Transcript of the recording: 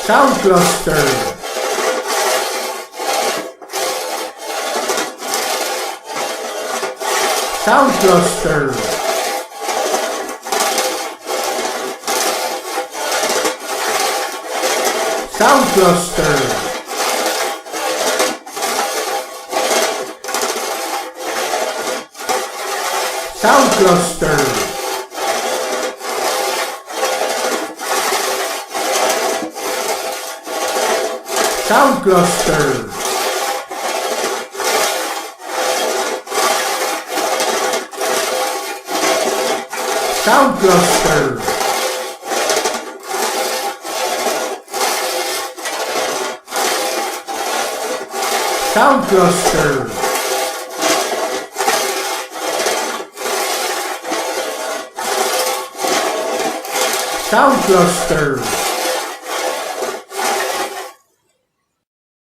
Sound cluster. Sound cluster. Sound cluster. Sound cluster. Sound cluster. Sound cluster. Sound cluster. Sound cluster.